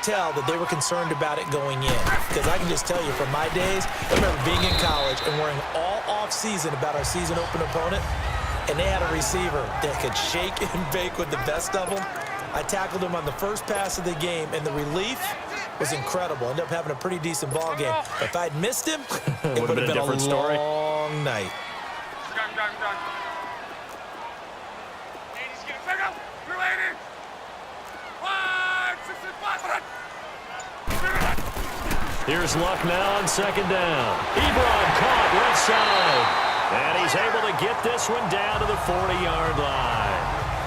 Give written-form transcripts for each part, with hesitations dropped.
tell that they were concerned about it going in. Because I can just tell you from my days, I remember being in college and worrying all off-season about our season open opponent, and they had a receiver that could shake and bake with the best of them. I tackled him on the first pass of the game, and the relief was incredible. Ended up having a pretty decent ball game. If I'd missed him, it would have been a long night. Here's Luck now on second down. Ebron caught left side. And he's able to get this one down to the 40-yard line.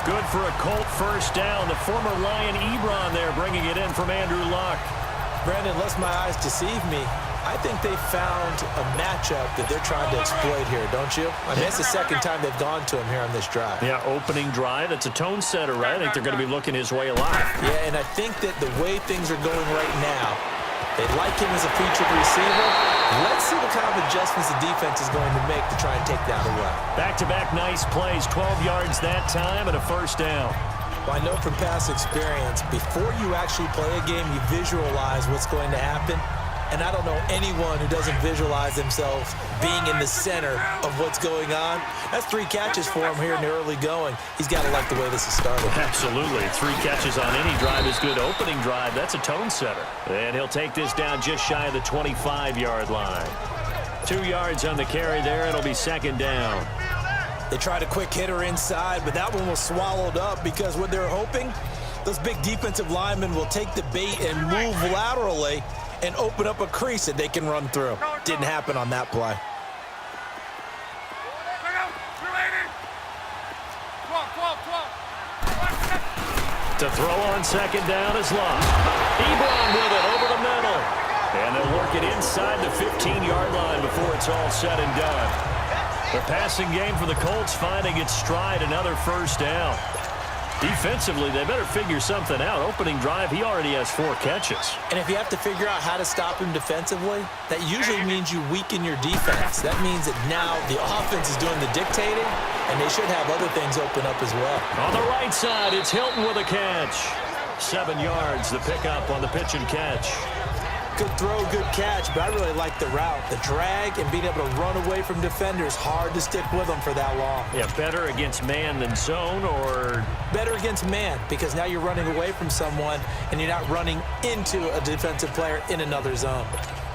Good for a Colt first down. The former Lion Ebron there bringing it in from Andrew Luck. Brandon, lest my eyes deceive me, I think they found a matchup that they're trying to exploit here, don't you? I mean, it's the second time they've gone to him here on this drive. Yeah, opening drive. It's a tone setter, right? I think they're going to be looking his way a lot. Yeah, and I think that the way things are going right now, they like him as a featured receiver. Let's see what kind of adjustments the defense is going to make to try and take that away. Back-to-back nice plays, 12 yards that time and a first down. Well, I know from past experience, before you actually play a game, you visualize what's going to happen. And I don't know anyone who doesn't visualize themselves being in the center of what's going on. That's 3 catches for him here in the early going. He's got to like the way this has started. Absolutely. 3 catches on any drive is good. Opening drive, that's a tone setter. And he'll take this down just shy of the 25-yard line. 2 yards on the carry there. It'll be second down. They tried a quick hitter inside, but that one was swallowed up because what they're hoping, those big defensive linemen will take the bait and move laterally and open up a crease that they can run through. Didn't happen on that play. To throw on second down is Luck. Ebron with it over the middle. And they'll work it inside the 15-yard line before it's all said and done. The passing game for the Colts finding its stride, another first down. Defensively, they better figure something out. Opening drive, he already has 4 catches. And if you have to figure out how to stop him defensively, that usually means you weaken your defense. That means that now the offense is doing the dictating, and they should have other things open up as well. On the right side, it's Hilton with a catch. 7 yards, the pickup on the pitch and catch. Good throw, good catch, but I really like the route. The drag and being able to run away from defenders, hard to stick with them for that long. Yeah, better against man than zone, or? Better against man, because now you're running away from someone and you're not running into a defensive player in another zone.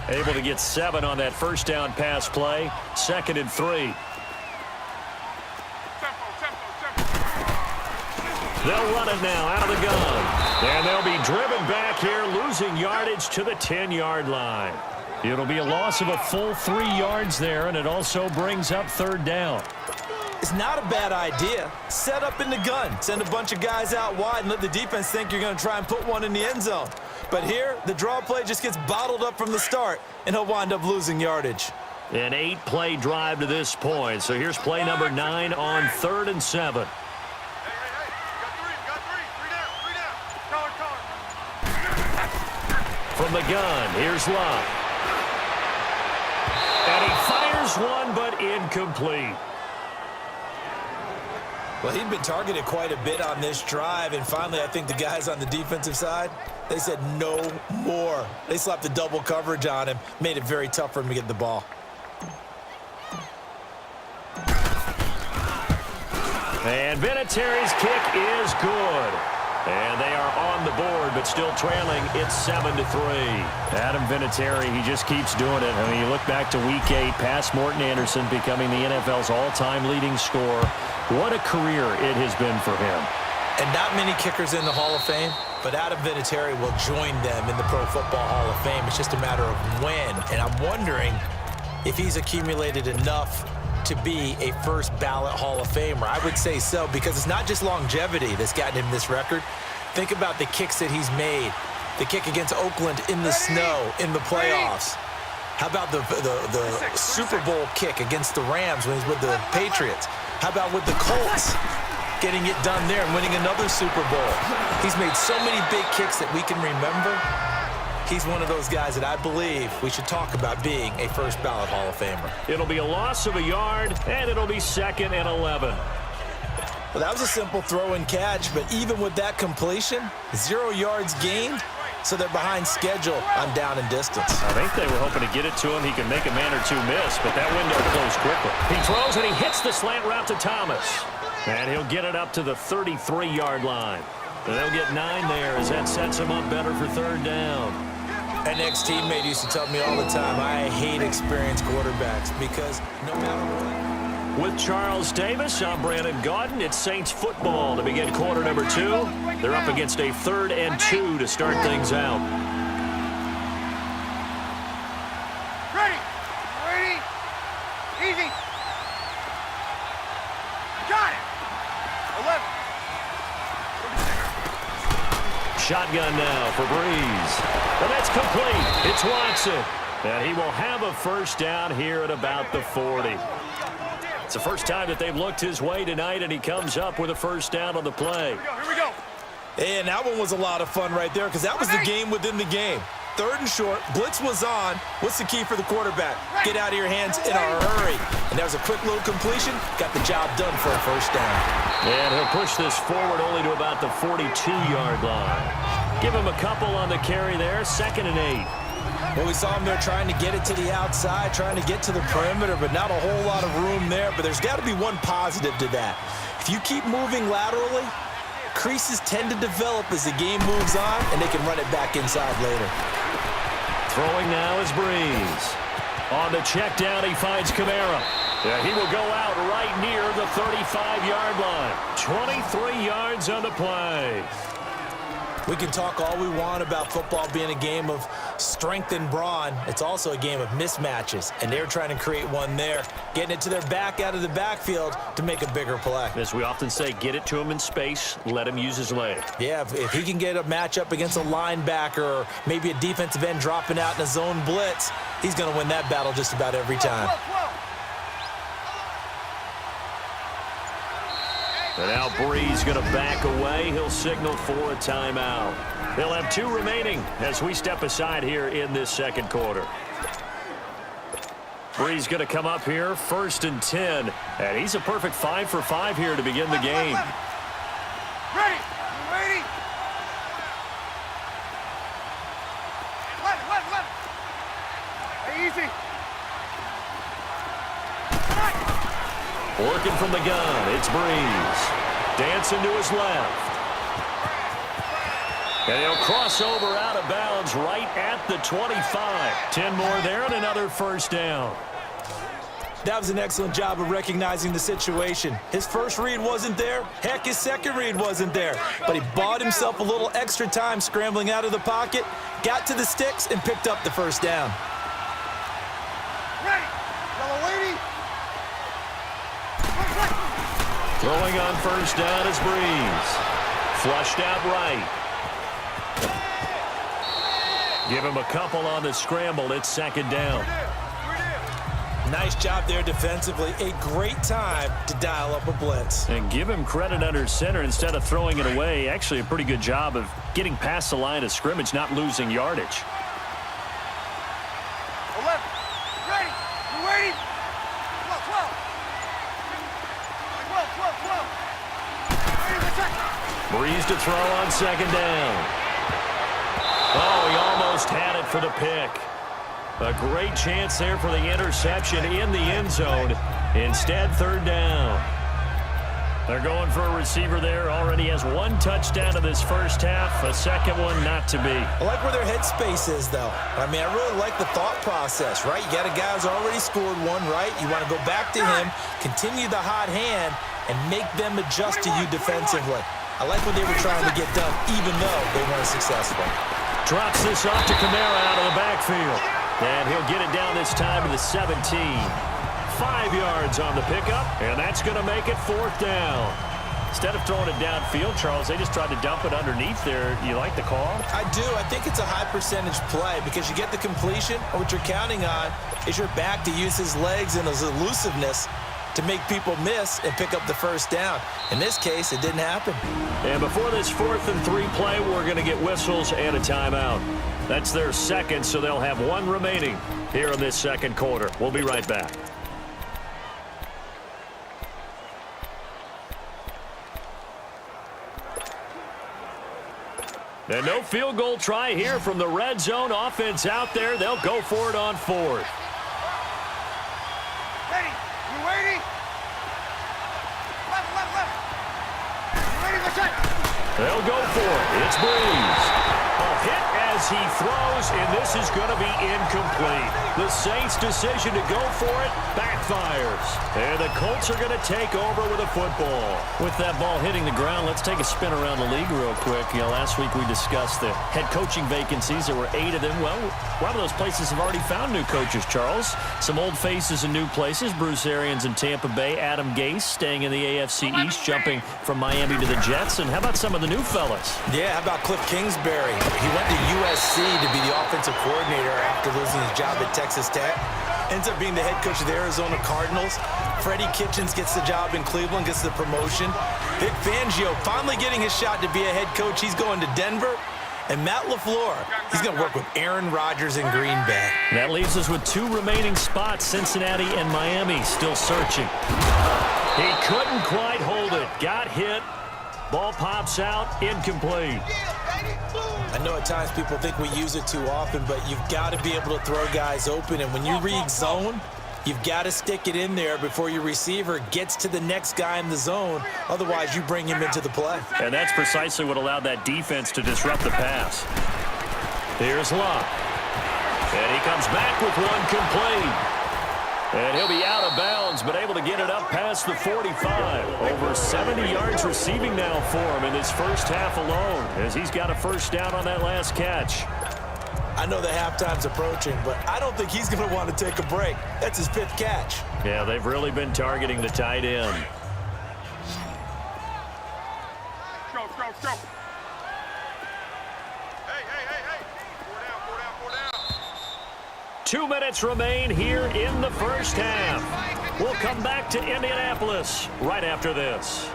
Able to get 7 on that first down pass play. 2nd and 3. They'll run it now out of the gun. And they'll be driven back here, losing yardage to the 10-yard line. It'll be a loss of a full 3 yards there, and it also brings up 3rd down. It's not a bad idea. Set up in the gun. Send a bunch of guys out wide and let the defense think you're going to try and put one in the end zone. But here, the draw play just gets bottled up from the start, and he'll wind up losing yardage. An 8-play drive to this point. So here's play number 9 on 3rd and 7. From the gun, here's Luck. And he fires one, but incomplete. Well, he'd been targeted quite a bit on this drive, and finally I think the guys on the defensive side, they said no more. They slapped the double coverage on him, made it very tough for him to get the ball. And Vinatieri's kick is good. And they are on the board, but still trailing. It's 7-3. Adam Vinatieri, he just keeps doing it. I mean, you look back to Week 8, past Morton Anderson becoming the NFL's all-time leading scorer. What a career it has been for him. And not many kickers in the Hall of Fame, but Adam Vinatieri will join them in the Pro Football Hall of Fame. It's just a matter of when. And I'm wondering if he's accumulated enough to be a first-ballot Hall of Famer. I would say so, because it's not just longevity that's gotten him this record. Think about the kicks that he's made. The kick against Oakland in the snow in the playoffs. How about the Super Bowl kick against the Rams when he's with the Patriots? How about with the Colts? Getting it done there and winning another Super Bowl. He's made so many big kicks that we can remember. He's one of those guys that I believe we should talk about being a first-ballot Hall of Famer. It'll be a loss of a yard, and it'll be 2nd and 11. Well, that was a simple throw and catch, but even with that completion, 0 yards gained, so they're behind schedule on down and distance. I think they were hoping to get it to him. He can make a man or two miss, but that window closed quickly. He throws and he hits the slant route to Thomas. And he'll get it up to the 33-yard line. And they'll get 9 there as that sets him up better for third down. An ex-teammate used to tell me all the time, I hate experienced quarterbacks because no matter what. With Charles Davis, I'm Brandon Gaudin. It's Saints football to begin quarter number 2. They're up against a 3rd and 2 to start things out. Ready. Ready. Easy. Got it. 11. Shotgun now for Breeze. And that's complete. It's Watson. And he will have a first down here at about the 40. It's the first time that they've looked his way tonight, and he comes up with a first down on the play. Here we go. And that one was a lot of fun right there because that was the game within the game. 3rd and short, blitz was on. What's the key for the quarterback? Get out of your hands in a hurry. And that was a quick little completion. Got the job done for a first down. And he'll push this forward only to about the 42-yard line. Give him a couple on the carry there, 2nd and 8. Well, we saw him there trying to get it to the outside, trying to get to the perimeter, but not a whole lot of room there. But there's got to be one positive to that. If you keep moving laterally, creases tend to develop as the game moves on, and they can run it back inside later. Throwing now is Breeze. On the check down, he finds Kamara. Yeah, he will go out right near the 35-yard line. 23 yards on the play. We can talk all we want about football being a game of strength and brawn. It's also a game of mismatches, and they're trying to create one there, getting it to their back out of the backfield to make a bigger play. As we often say, get it to him in space, let him use his leg. Yeah, if he can get a matchup against a linebacker or maybe a defensive end dropping out in a zone blitz, he's going to win that battle just about every time. And now Breeze going to back away. He'll signal for a timeout. They'll have 2 remaining as we step aside here in this second quarter. Breeze going to come up here, 1st and 10. And he's a perfect 5 for 5 here to begin the game. Ready. Ready. 11. Hey, easy. Working from the gun, it's Breeze. Dancing to his left. And he'll cross over out of bounds right at the 25. 10 more there and another first down. That was an excellent job of recognizing the situation. His first read wasn't there. Heck, his second read wasn't there. But he bought himself a little extra time scrambling out of the pocket, got to the sticks, and picked up the first down. Ready. Yellow lady. Throwing on first down is Breeze. Flushed out right. Give him a couple on the scramble. It's 2nd down. Nice job there defensively. A great time to dial up a blitz. And give him credit under center instead of throwing it away. Actually, a pretty good job of getting past the line of scrimmage, not losing yardage. 11. Ready. You ready? 12. 12. Breeze to throw on 2nd down. Oh, he almost had it for the pick. A great chance there for the interception in the end zone. Instead, 3rd down. They're going for a receiver there. Already has 1 touchdown in this first half. A second one not to be. I like where their headspace is, though. I mean, I really like the thought process, right? You got a guy who's already scored one, right? You want to go back to him, continue the hot hand, and make them adjust to you defensively. I like what they were trying to get done, even though they weren't successful. Drops this off to Kamara out of the backfield. And he'll get it down this time to the 17. 5 yards on the pickup, and that's going to make it 4th down. Instead of throwing it downfield, Charles, they just tried to dump it underneath there. You like the call? I do. I think it's a high percentage play because you get the completion, and what you're counting on is your back to use his legs and his elusiveness to make people miss and pick up the first down. In this case, it didn't happen. And before this 4th and 3 play, we're going to get whistles and a timeout. That's their second, so they'll have 1 remaining here in this second quarter. We'll be right back. And no field goal try here from the red zone. Offense out there. They'll go for it on 4th. Ready? You ready? Left, left, left. You ready? Let's check. They'll go for it. It's Breeze. A hit as he throws, and this is going to be incomplete. The Saints' decision to go for it backfires. And the Colts are going to take over with a football. With that ball hitting the ground, let's take a spin around the league real quick. Last week we discussed the head coaching vacancies. There were 8 of them. Well, a lot of those places have already found new coaches, Charles. Some old faces in new places. Bruce Arians in Tampa Bay. Adam Gase staying in the AFC East, jumping from Miami to the Jets. And how about some of the new fellas? Yeah, how about Cliff Kingsbury? He went to USC to be the offensive coordinator after losing his job at Texas Tech. Ends up being the head coach of the Arizona Cardinals. Freddie Kitchens gets the job in Cleveland, gets the promotion. Vic Fangio finally getting his shot to be a head coach. He's going to Denver. And Matt LaFleur, he's going to work with Aaron Rodgers in Green Bay. That leaves us with 2 remaining spots, Cincinnati and Miami, still searching. He couldn't quite hold it. Got hit. Ball pops out. Incomplete. I know at times people think we use it too often, but you've got to be able to throw guys open. And when you read zone, you've got to stick it in there before your receiver gets to the next guy in the zone. Otherwise, you bring him into the play. And that's precisely what allowed that defense to disrupt the pass. Here's Locke. And he comes back with one complete. And he'll be out of bounds, but able to get it up past the 45. Over 70 yards receiving now for him in his first half alone, as he's got a first down on that last catch. I know the halftime's approaching, but I don't think he's going to want to take a break. That's his 5th catch. Yeah, they've really been targeting the tight end. Go. Hey. 4 down. 2 minutes remain here in the first half. We'll come back to Indianapolis right after this.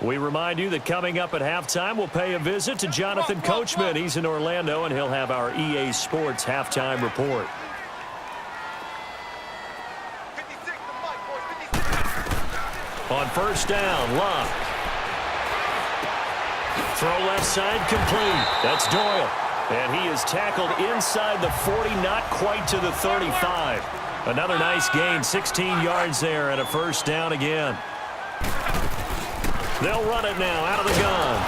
We remind you that coming up at halftime, we'll pay a visit to Jonathan Coachman. He's in Orlando, and he'll have our EA Sports halftime report. On first down, Locke. Throw left side complete. That's Doyle. And he is tackled inside the 40, not quite to the 35. Another nice gain, 16 yards there, and a first down again. They'll run it now out of the gun.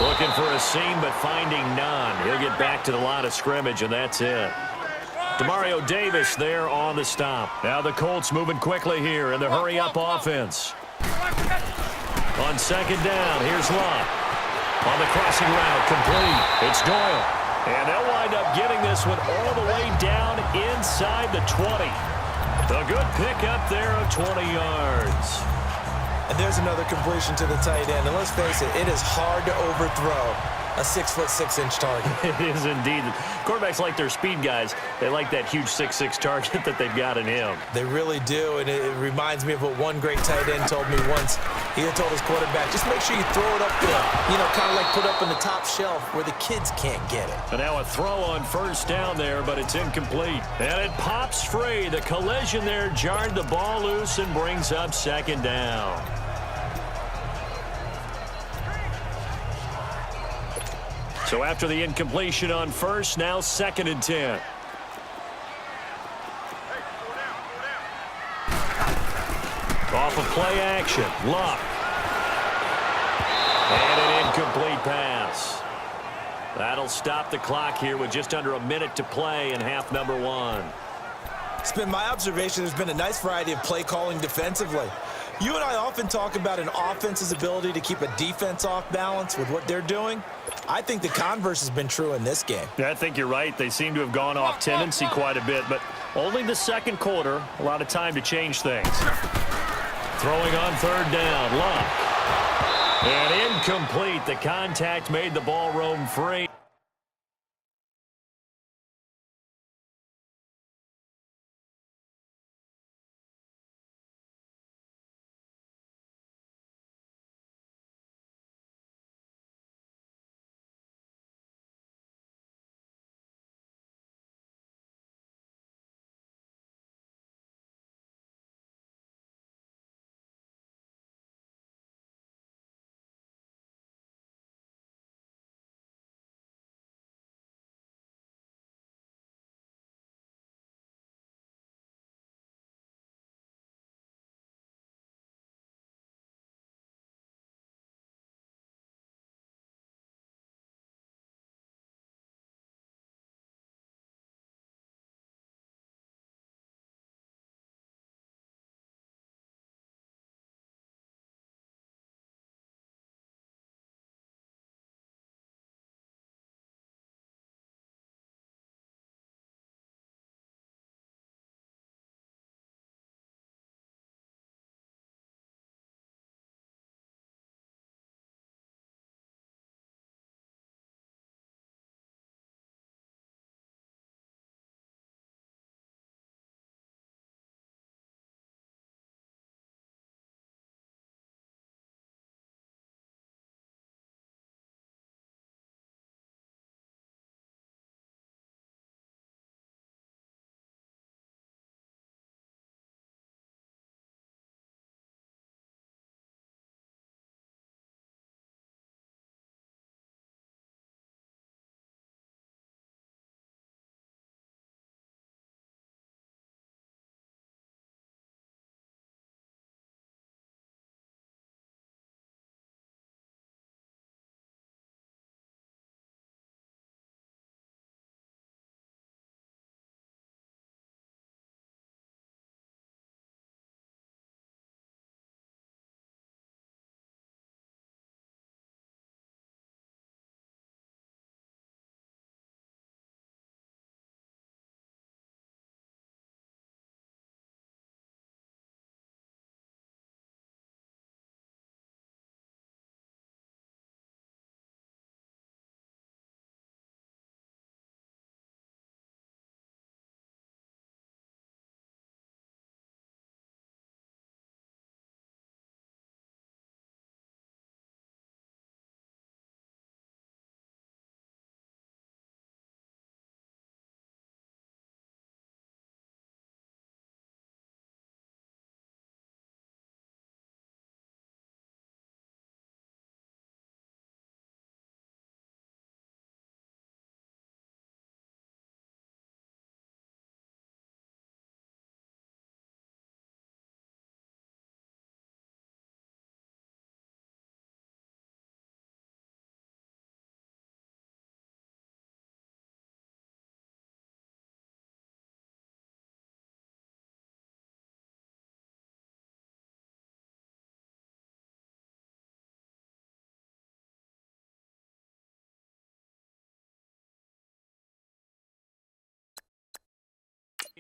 Looking for a seam, but finding none. He'll get back to the line of scrimmage, and that's it. Demario Davis there on the stop. Now the Colts moving quickly here in the hurry-up offense. On second down, here's Locke. On the crossing route, complete. It's Doyle. And they'll wind up getting this one all the way down inside the 20. A good pickup there of 20 yards. And there's another completion to the tight end. And let's face it, it is hard to overthrow a 6'6" target. It is indeed. Quarterbacks like their speed guys. They like that huge 6'6" target that they've got in him. They really do, and it reminds me of what one great tight end told me once. He had told his quarterback, just make sure you throw it up there, kind of like put up in the top shelf where the kids can't get it. And now a throw on first down there, but it's incomplete. And it pops free. The collision there jarred the ball loose and brings up second down. So after the incompletion on first, now 2nd and 10. Off of play action, Locke. And an incomplete pass. That'll stop the clock here with just under a minute to play in half number 1. It's been my observation there's been a nice variety of play calling defensively. You and I often talk about an offense's ability to keep a defense off balance with what they're doing. I think the converse has been true in this game. Yeah, I think you're right. They seem to have gone off tendency quite a bit, but only the second quarter, a lot of time to change things. Throwing on third down, Locke. And incomplete. The contact made the ball roam free.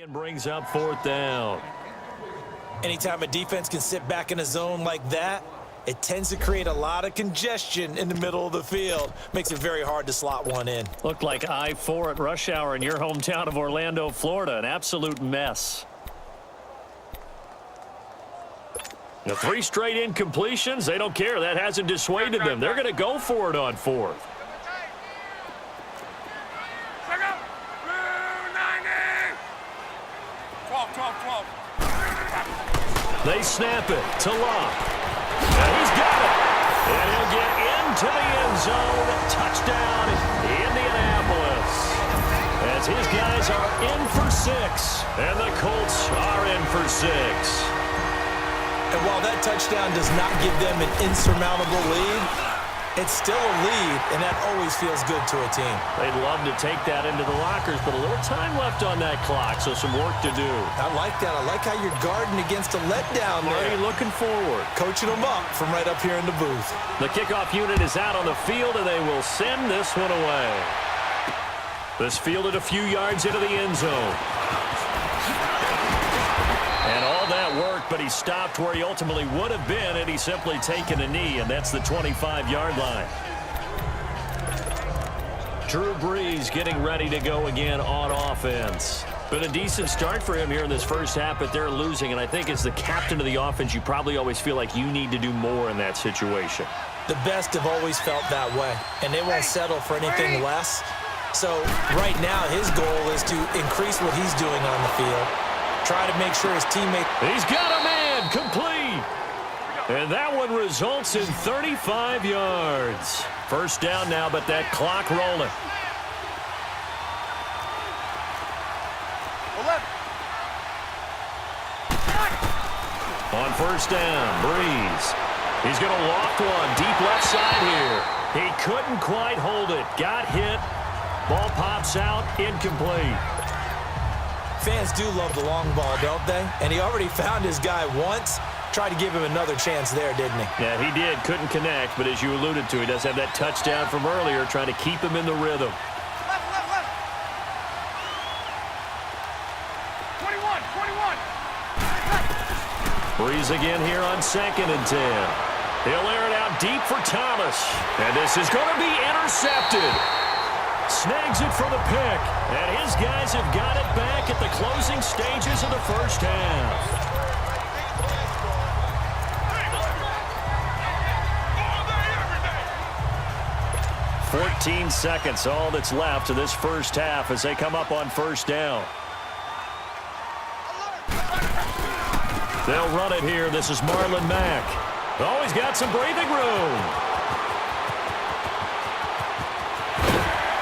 And brings up 4th down. Anytime a defense can sit back in a zone like that, it tends to create a lot of congestion in the middle of the field. Makes it very hard to slot one in. Looked like I-4 at rush hour in your hometown of Orlando, Florida. An absolute mess. The 3 straight incompletions, they don't care. That hasn't dissuaded them. They're going to go for it on 4th. They snap it to Locke. And he's got it. And he'll get into the end zone. Touchdown, Indianapolis. As his guys are in for 6. And the Colts are in for 6. And while that touchdown does not give them an insurmountable lead, it's still a lead, and that always feels good to a team. They'd love to take that into the lockers, but a little time left on that clock, so some work to do. I like that. I like how you're guarding against a letdown there. Already looking forward. Coaching them up from right up here in the booth. The kickoff unit is out on the field, and they will send this one away. This fielded a few yards into the end zone. And all that worked, but he stopped where he ultimately would have been had he simply taken a knee, and that's the 25-yard line. Drew Brees getting ready to go again on offense. Been a decent start for him here in this first half, but they're losing, and I think as the captain of the offense, you probably always feel like you need to do more in that situation. The best have always felt that way, and they won't settle for anything less. So right now his goal is to increase what he's doing on the field. Try to make sure his teammate... He's got a man complete. And that one results in 35 yards. First down now, but that clock rolling. On first down, Brees. He's going to loft one deep left side here. He couldn't quite hold it. Got hit. Ball pops out, incomplete. Fans do love the long ball, don't they? And he already found his guy once. Tried to give him another chance there, didn't he? Yeah, he did. Couldn't connect, but as you alluded to, he does have that touchdown from earlier, trying to keep him in the rhythm. Left. 21. Brees again here on 2nd and 10. He'll air it out deep for Thomas. And this is going to be intercepted. Snags it for the pick. And his guys have got it back at the closing stages of the first half. 14 seconds, all that's left of this first half as they come up on first down. They'll run it here. This is Marlon Mack. Oh, he's got some breathing room.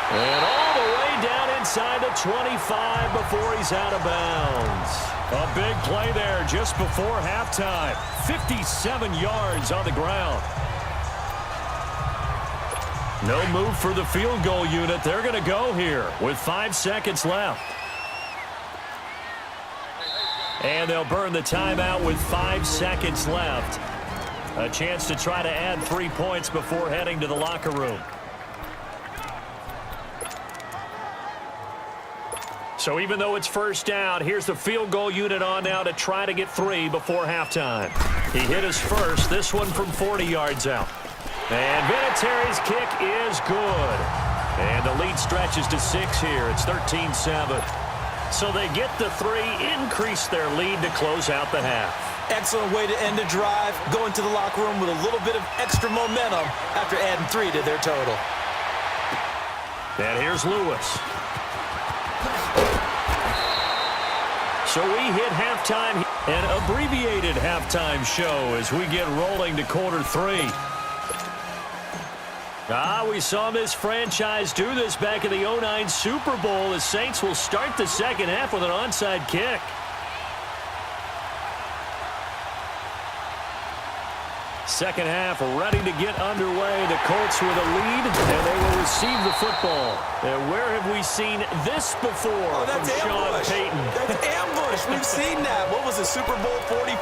And all the way down inside the 25 before he's out of bounds. A big play there just before halftime. 57 yards on the ground. No move for the field goal unit. They're going to go here with 5 seconds left. And they'll burn the timeout with 5 seconds left. A chance to try to add 3 points before heading to the locker room. So even though it's first down, here's the field goal unit on now to try to get 3 before halftime. He hit his first, this one from 40 yards out. And Vinatieri's kick is good. And the lead stretches to 6 here. It's 13-7. So they get the 3, increase their lead to close out the half. Excellent way to end the drive. Go into the locker room with a little bit of extra momentum after adding 3 to their total. And here's Lewis. So we hit halftime, an abbreviated halftime show as we get rolling to quarter 3. We saw this franchise do this back in the 2009 Super Bowl. The Saints will start the second half with an onside kick. Second half ready to get underway. The Colts with a lead, and they will receive the football. And where have we seen this before from Sean Payton? That's ambush. We've seen that. What was it, Super Bowl 44?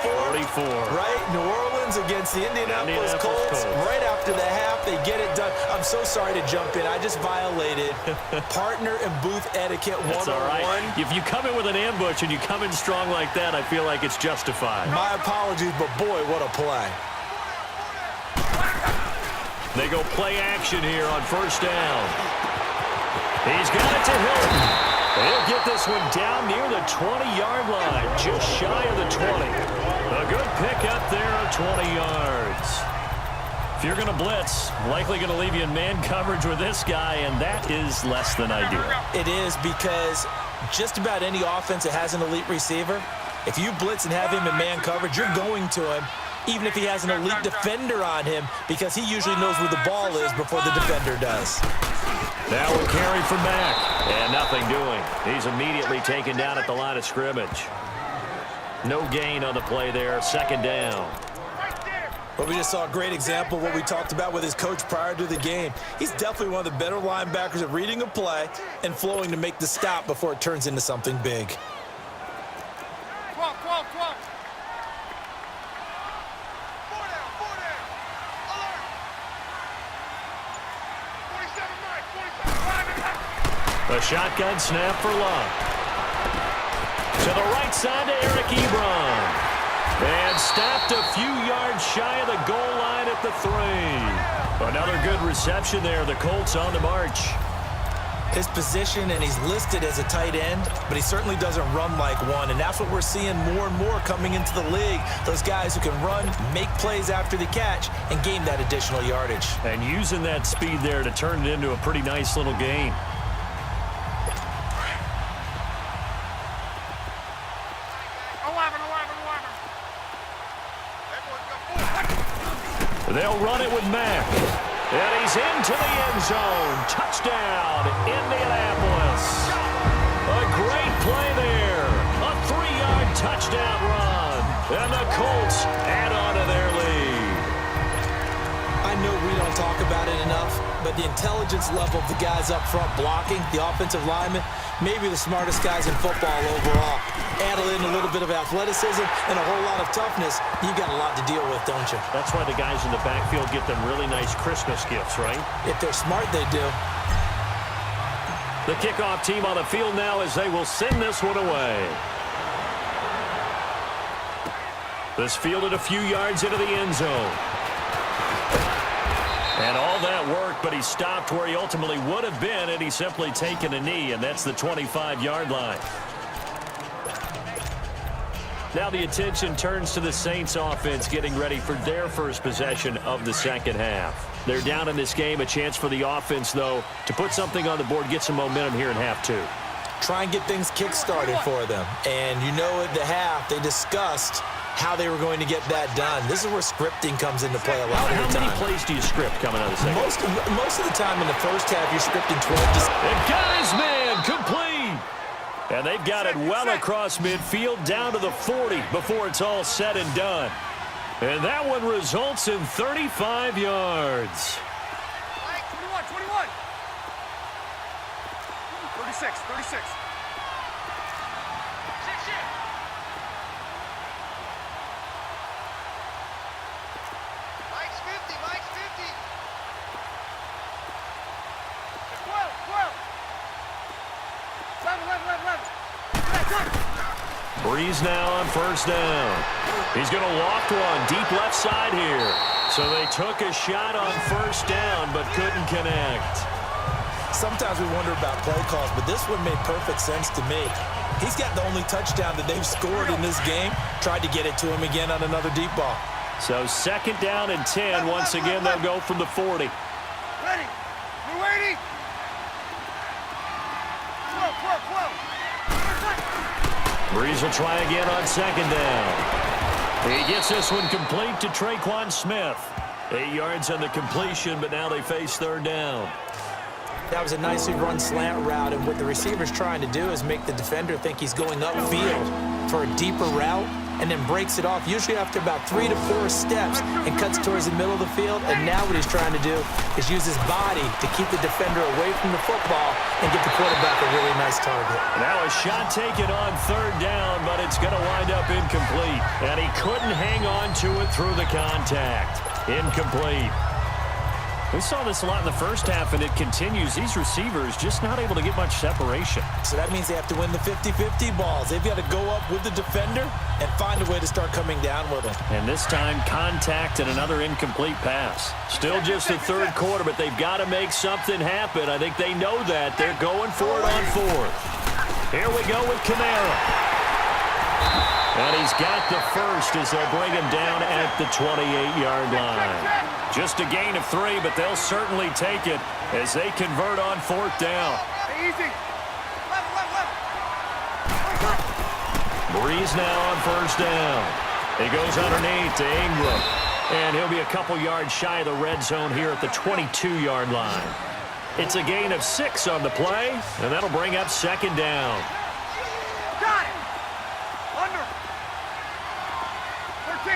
44. Right? New Orleans against the Indianapolis Colts. Right after the half, they get it done. I'm so sorry to jump in. I just violated partner and booth etiquette 101. That's all right. If you come in with an ambush and you come in strong like that, I feel like it's justified. My apologies, but boy, what a play. They go play action here on first down. He's got it to Hilton. He'll get this one down near the 20-yard line, just shy of the 20. A good pickup there of 20 yards. If you're going to blitz, likely going to leave you in man coverage with this guy, and that is less than ideal. It is, because just about any offense that has an elite receiver, if you blitz and have him in man coverage, you're going to him, even if he has an elite defender on him, because he usually knows where the ball is before the defender does. Now a carry from Mack, and nothing doing. He's immediately taken down at the line of scrimmage. No gain on the play there, second down. Well, we just saw a great example of what we talked about with his coach prior to the game. He's definitely one of the better linebackers at reading a play and flowing to make the stop before it turns into something big. A shotgun snap for Love. To the right side to Eric Ebron. And stopped a few yards shy of the goal line at the 3. Another good reception there. The Colts on the march. His position, and he's listed as a tight end, but he certainly doesn't run like one, and that's what we're seeing more and more coming into the league. Those guys who can run, make plays after the catch, and gain that additional yardage. And using that speed there to turn it into a pretty nice little gain. They'll run it with Mack. And he's into the end zone. Touchdown, Indianapolis. A great play there. A 3-yard touchdown run. And the Colts add on to their lead. I know we don't talk about it enough, but the intelligence level of the guys up front blocking, the offensive linemen, maybe the smartest guys in football overall. Add in a little bit of athleticism and a whole lot of toughness, you've got a lot to deal with, don't you? That's why the guys in the backfield get them really nice Christmas gifts, right? If they're smart, they do. The kickoff team on the field now as they will send this one away. This fielded a few yards into the end zone. And all that work, but he stopped where he ultimately would have been, and he's simply taken a knee, and that's the 25-yard line. Now the attention turns to the Saints offense getting ready for their first possession of the second half. They're down in this game. A chance for the offense, though, to put something on the board, get some momentum here in half two. Try and get things kick-started for them. And you know at the half, they discussed how they were going to get that done. This is where scripting comes into play a lot of the time. How many plays do you script coming out of the second? Most of the time in the first half, you're scripting 12 to... And got his man complete. And they've got it well across midfield down to the 40 before it's all said and done. And that one results in 35 yards. 21. 36. Mike's 50. 12. Breeze now on first down. He's going to loft one deep left side here. So they took a shot on first down but couldn't connect. Sometimes we wonder about play calls, but this one made perfect sense to me. He's got the only touchdown that they've scored in this game. Tried to get it to him again on another deep ball. So second down and 10. Once again, they'll go from the 40. Ready. We're waiting. 12. Breeze will try again on second down. He gets this one complete to Traquan Smith. 8 yards on the completion, but now they face third down. That was a nicely run slant route, and what the receiver's trying to do is make the defender think he's going upfield for a deeper route, and then breaks it off, usually after about 3 to 4 steps, and cuts towards the middle of the field. And now what he's trying to do is use his body to keep the defender away from the football and get the quarterback a really nice target. Now a shot taken on third down, but it's going to wind up incomplete. And he couldn't hang on to it through the contact. Incomplete. We saw this a lot in the first half, and it continues. These receivers just not able to get much separation. So that means they have to win the 50-50 balls. They've got to go up with the defender and find a way to start coming down with him. And this time, contact and another incomplete pass. Still just the third quarter, but they've got to make something happen. I think they know that. They're going for it on fourth. Here we go with Kamara. And he's got the first as they'll bring him down at the 28-yard line. Just a gain of 3, but they'll certainly take it as they convert on fourth down. Easy. Left. Breeze now on first down. He goes underneath to Ingram. And he'll be a couple yards shy of the red zone here at the 22-yard line. It's a gain of 6 on the play, and that'll bring up second down. Got it. Under. 13.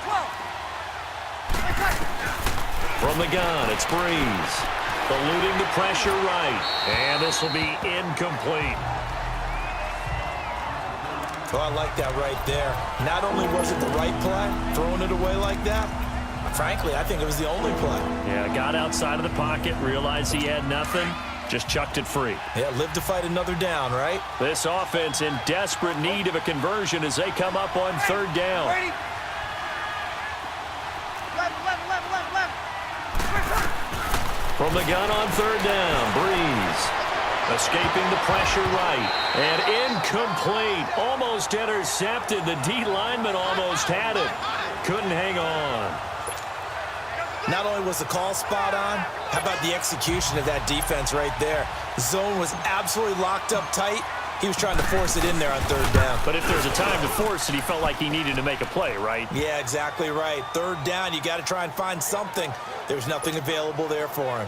12. From the gun, it's Breeze. Eluding the pressure right. And this will be incomplete. Oh, I like that right there. Not only was it the right play, throwing it away like that, frankly, I think it was the only play. Yeah, got outside of the pocket, realized he had nothing, just chucked it free. Yeah, live to fight another down, right? This offense in desperate need of a conversion as they come up on third down. Ready. Left. From the gun on third down, Breeze. Escaping the pressure right. And incomplete. Almost intercepted. The D lineman almost had it. Couldn't hang on. Not only was the call spot on, how about the execution of that defense right there? The zone was absolutely locked up tight. He was trying to force it in there on third down. But if there's a time to force it, he felt like he needed to make a play, right? Yeah, exactly right. Third down, you got to try and find something. There's nothing available there for him.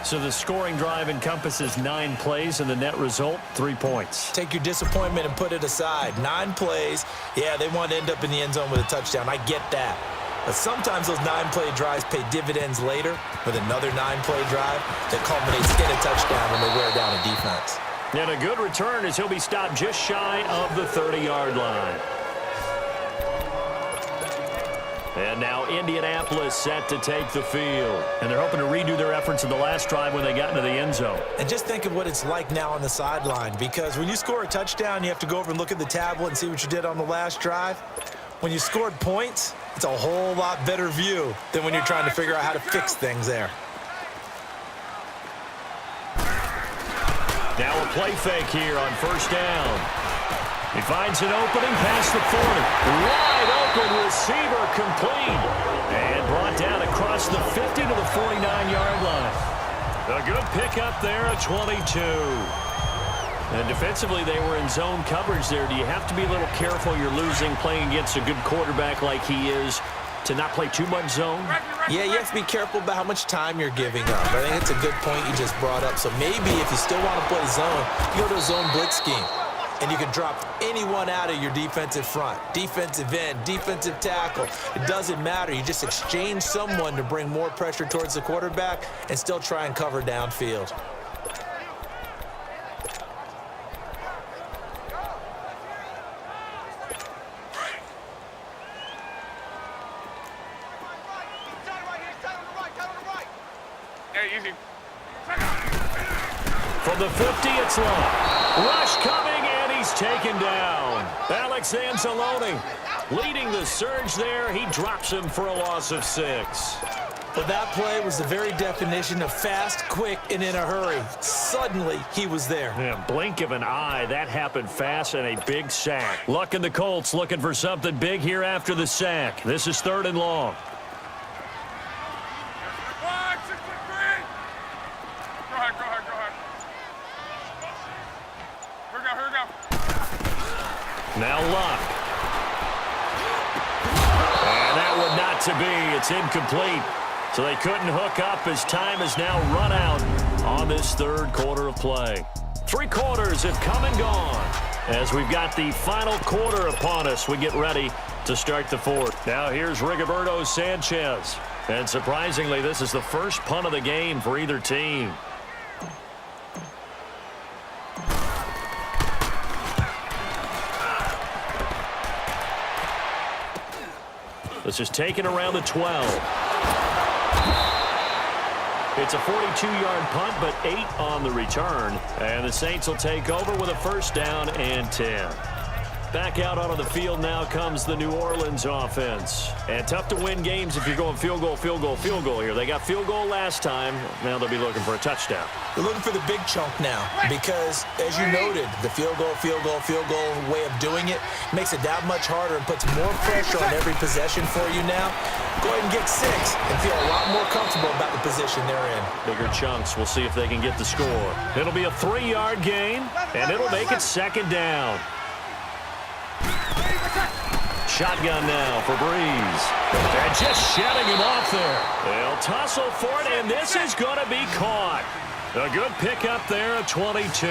So the scoring drive encompasses 9 plays, and the net result, 3 points. Take your disappointment and put it aside. 9 plays. Yeah, they want to end up in the end zone with a touchdown. I get that. But sometimes those 9-play drives pay dividends later with another 9-play drive that culminates in a touchdown when they wear down a defense. And a good return as he'll be stopped just shy of the 30-yard line. And now Indianapolis set to take the field. And they're hoping to redo their efforts in the last drive when they got into the end zone. And just think of what it's like now on the sideline, because when you score a touchdown, you have to go over and look at the tablet and see what you did on the last drive. When you scored points, it's a whole lot better view than when you're trying to figure out how to fix things there. Now a play fake here on first down. He finds an opening past the 40. Wide open receiver complete. And brought down across the 50 to the 49-yard line. A good pickup there at 22. And defensively, they were in zone coverage there. Do you have to be a little careful you're losing playing against a good quarterback like he is to not play too much zone? Yeah, you have to be careful about how much time you're giving up. I think it's a good point you just brought up. So maybe if you still want to play zone, you go to a zone blitz scheme. And you can drop anyone out of your defensive front. Defensive end, defensive tackle. It doesn't matter. You just exchange someone to bring more pressure towards the quarterback and still try and cover downfield. From the 50, it's long. Rush coming, and he's taken down. Alex Anzalone leading the surge there. He drops him for a loss of 6. But that play was the very definition of fast, quick, and in a hurry. Suddenly, he was there. Yeah, blink of an eye. That happened fast and a big sack. Luck in the Colts looking for something big here after the sack. This is 3rd and long. Now Luck. And that would not to be. It's incomplete. So they couldn't hook up as time is now run out on this 3rd quarter of play. Three quarters have come and gone. As we've got the final quarter upon us, we get ready to start the fourth. Now here's Rigoberto Sanchez. And surprisingly, this is the first punt of the game for either team. This is taken around the 12. It's a 42-yard punt, but 8 on the return. And the Saints will take over with a first down and 10. Back out onto the field now comes the New Orleans offense. And tough to win games if you're going field goal, field goal, field goal here. They got field goal last time. Now they'll be looking for a touchdown. They're looking for the big chunk now because, as you noted, the field goal way of doing it makes it that much harder and puts more pressure on every possession for you now. Go ahead and get 6 and feel a lot more comfortable about the position they're in. Bigger chunks. We'll see if they can get the score. It'll be a 3-yard gain, and it'll make it second down. Shotgun now for Breeze. And just shutting him off there. They'll tussle for it, and this is going to be caught. A good pickup there at 22.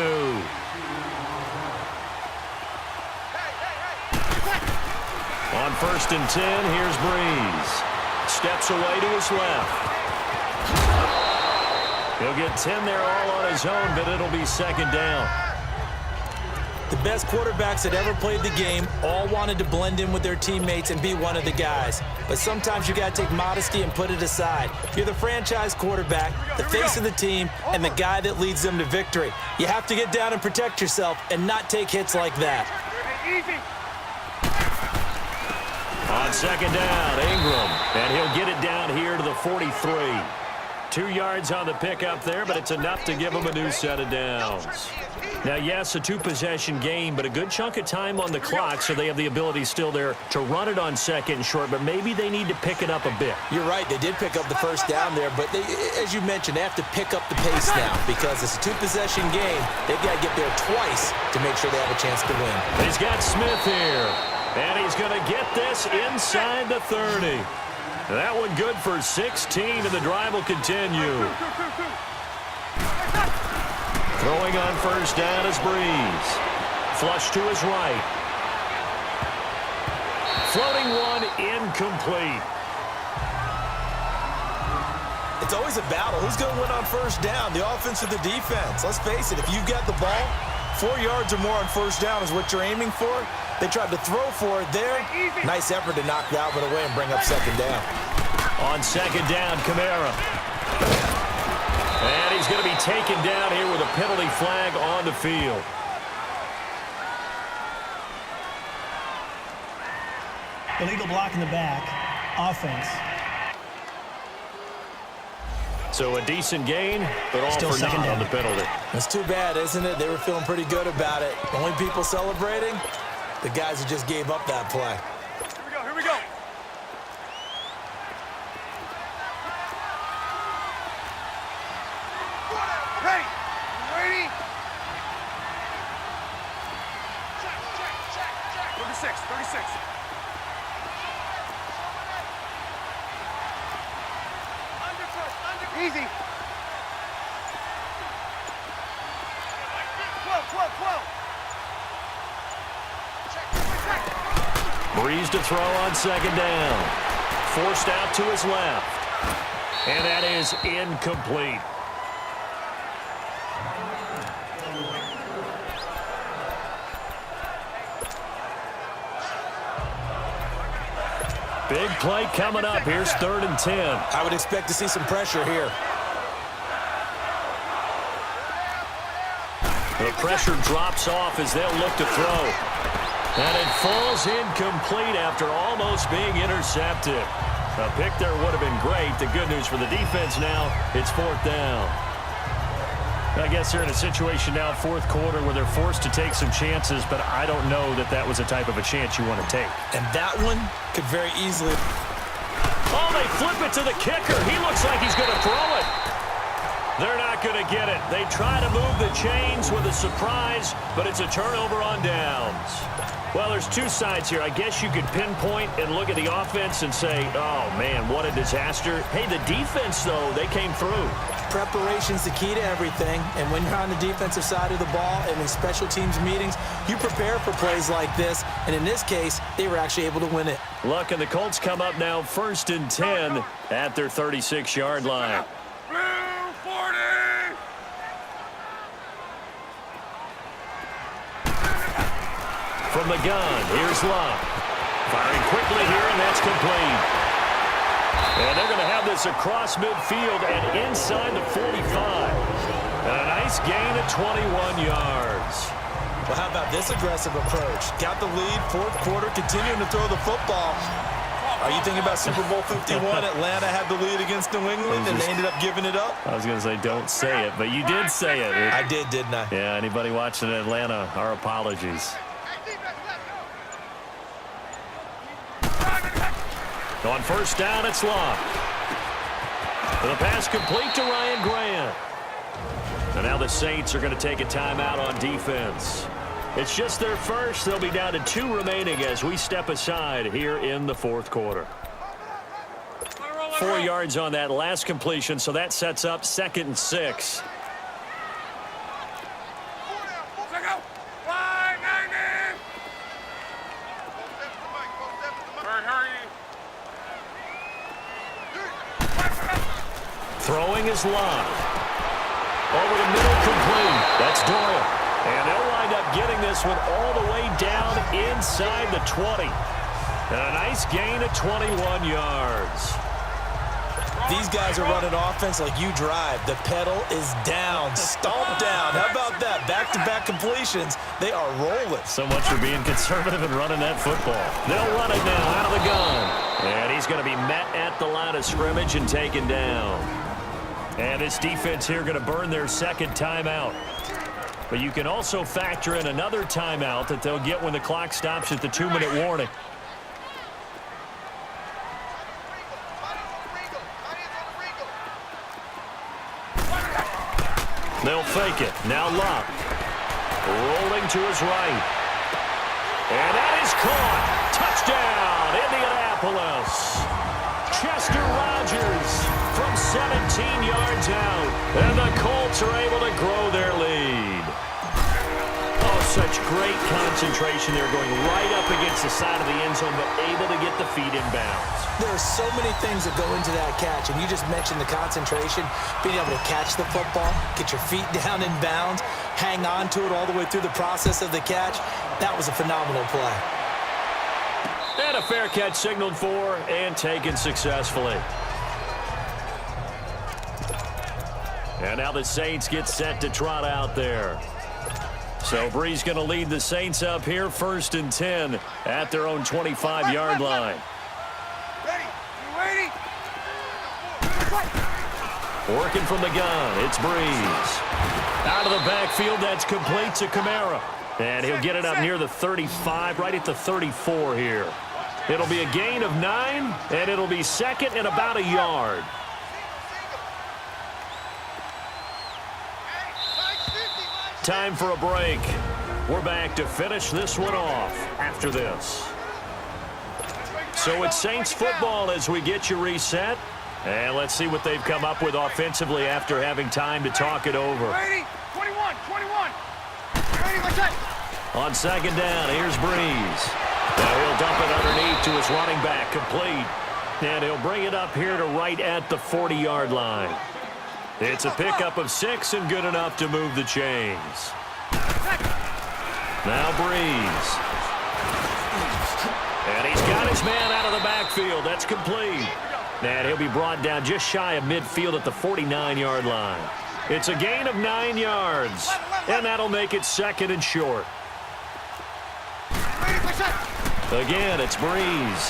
On first and 10, here's Breeze. Steps away to his left. He'll get 10 there all on his own, but it'll be second down. The best quarterbacks that ever played the game all wanted to blend in with their teammates and be one of the guys. But sometimes you got to take modesty and put it aside. You're the franchise quarterback, the face of the team, and the guy that leads them to victory. You have to get down and protect yourself and not take hits like that. On second down, Ingram, and he'll get it down here to the 43. 2 yards on the pickup there, but it's enough to give him a new set of downs. Now, yes, a 2-possession game, but a good chunk of time on the clock, so they have the ability still there to run it on second and short, but maybe they need to pick it up a bit. You're right. They did pick up the first down there, but they, as you mentioned, they have to pick up the pace now because it's a 2-possession game. They've got to get there twice to make sure they have a chance to win. He's got Smith here, and he's going to get this inside the 30. That one good for 16, and the drive will continue. Throwing on first down is Breeze. Flush to his right. Floating one, incomplete. It's always a battle. Who's going to win on first down, the offense or the defense? Let's face it, if you've got the ball, 4 yards or more on first down is what you're aiming for. They tried to throw for it there. Nice effort to knock that one away and bring up second down. On second down, Kamara. And he's going to be taken down here with a penalty flag on the field. Illegal block in the back. Offense. So a decent gain, but all Still for second naught down. on the penalty. It's too bad, isn't it? They were feeling pretty good about it. Only people celebrating, the guys who just gave up that play. Here we go. Ready. Ready. Check. 36. Easy. 12. Breeze to throw on second down. Forced out to his left. And that is incomplete. Big play coming up. Here's 3rd and 10. I would expect to see some pressure here. The pressure drops off as they'll look to throw. And it falls incomplete after almost being intercepted. A pick there would have been great. The good news for the defense now, it's 4th down. I guess they're in a situation now, 4th quarter, where they're forced to take some chances, but I don't know that that was the type of a chance you want to take. And that one could very easily... Oh, they flip it to the kicker. He looks like he's going to throw it. They're not going to get it. They try to move the chains with a surprise, but it's a turnover on downs. Well, there's two sides here. I guess you could pinpoint and look at the offense and say, oh, man, what a disaster. Hey, the defense, though, they came through. Preparation's the key to everything, and when you're on the defensive side of the ball and in special teams meetings, you prepare for plays like this, and in this case, they were actually able to win it. Look, and the Colts come up now 1st and 10 at their 36-yard line. From the gun, here's Love. Firing quickly here, and that's complete. And they're going to have this across midfield and inside the 45. And a nice gain of 21 yards. Well, how about this aggressive approach? Got the lead, fourth quarter, continuing to throw the football. Are you thinking about Super Bowl 51? Atlanta had the lead against New England, and they ended up giving it up? I was going to say, don't say it, but you did say it. I did, didn't I? Yeah, anybody watching Atlanta, our apologies. On first down, it's Love. The pass complete to Ryan Grant. And now the Saints are going to take a timeout on defense. It's just their first. They'll be down to 2 remaining as we step aside here in the fourth quarter. 4 yards on that last completion, so that sets up 2nd and 6. Throwing is Love. Over the middle, complete. That's Doyle. And they'll wind up getting this one all the way down inside the 20. And a nice gain of 21 yards. These guys are running offense like you drive. The pedal is down, stomp down. How about that? Back-to-back completions. They are rolling. So much for being conservative and running that football. They'll run it now out of the gun. And he's going to be met at the line of scrimmage and taken down. And this defense here going to burn their 2nd timeout. But you can also factor in another timeout that they'll get when the clock stops at the 2-minute warning. They'll fake it. Now Love. Rolling to his right. And that is caught. Touchdown, Indianapolis. Chester Rogers from 17 yards out. And the Colts are able to grow their lead. Oh, such great concentration. They're going right up against the side of the end zone, but able to get the feet in bounds. There are so many things that go into that catch, and you just mentioned the concentration, being able to catch the football, get your feet down in bounds, hang on to it all the way through the process of the catch. That was a phenomenal play. And a fair catch signaled for and taken successfully. And now the Saints get set to trot out there. So Bree's going to lead the Saints up here 1st and 10 at their own 25-yard line. Working from the gun, it's Breeze. Out of the backfield, that's complete to Kamara. And he'll get it up near the 35, right at the 34 here. It'll be a gain of 9, and it'll be 2nd and about a yard. Time for a break. We're back to finish this one off after this. So it's Saints football as we get you reset. And let's see what they've come up with offensively after having time to talk it over. 21. On 2nd down, here's Breeze. Now he'll dump it underneath to his running back, complete. And he'll bring it up here to right at the 40-yard line. It's a pickup of 6 and good enough to move the chains. Now Breeze. And he's got his man out of the backfield. That's complete. And he'll be brought down just shy of midfield at the 49-yard line. It's a gain of 9 yards. And that'll make it 2nd and short. Again, it's Breeze.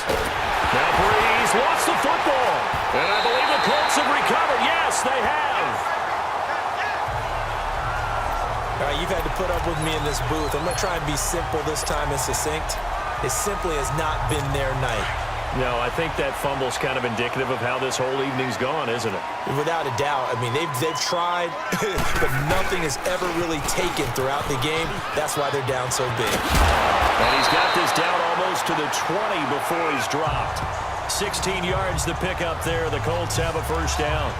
Now Breeze lost the football. And I believe the Colts have recovered. Yes, they have. All right, you've had to put up with me in this booth. I'm going to try and be simple this time and succinct. It simply has not been their night. No, I think that fumble's kind of indicative of how this whole evening's gone, isn't it? Without a doubt. I mean, they've tried, but nothing has ever really taken throughout the game. That's why they're down so big. And he's got this down almost to the 20 before he's dropped. 16 yards to pick up there. The Colts have a first down.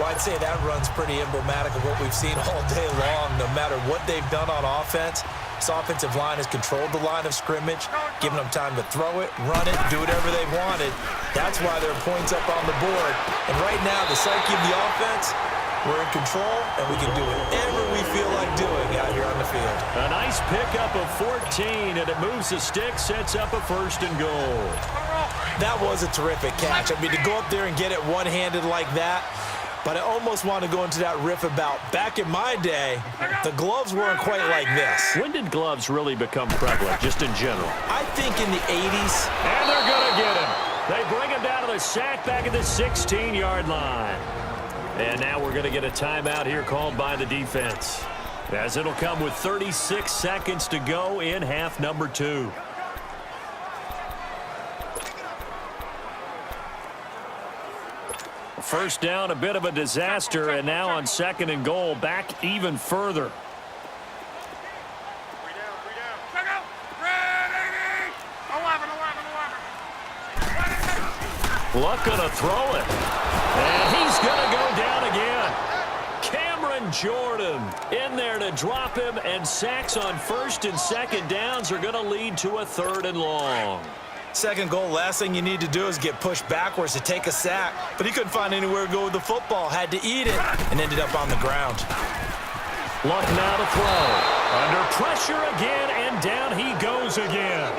Well, I'd say that run's pretty emblematic of what we've seen all day long. No matter what they've done on offense, this offensive line has controlled the line of scrimmage, given them time to throw it, run it, do whatever they wanted. That's why there are points up on the board. And right now, the psyche of the offense, we're in control, and we can do whatever we feel like doing out here on the field. A nice pickup of 14, and it moves the stick, sets up a first and goal. That was a terrific catch. I mean, to go up there and get it one-handed like that, but I almost want to go into that riff about back in my day, the gloves weren't quite like this. When did gloves really become prevalent, just in general? I think in the 80s. And they're going to get him. They bring him down to the sack back at the 16-yard line. And now we're going to get a timeout here called by the defense, as it'll come with 36 seconds to go in half number 2. First down, a bit of a disaster, and now on second and goal, back even further. Luck gonna throw it, and he's gonna go down again. Cameron Jordan in there to drop him, and sacks on first and second downs are gonna lead to a third and long. Second goal, last thing you need to do is get pushed backwards to take a sack. But he couldn't find anywhere to go with the football, had to eat it, and ended up on the ground. Luck now to throw. Under pressure again, and down he goes again.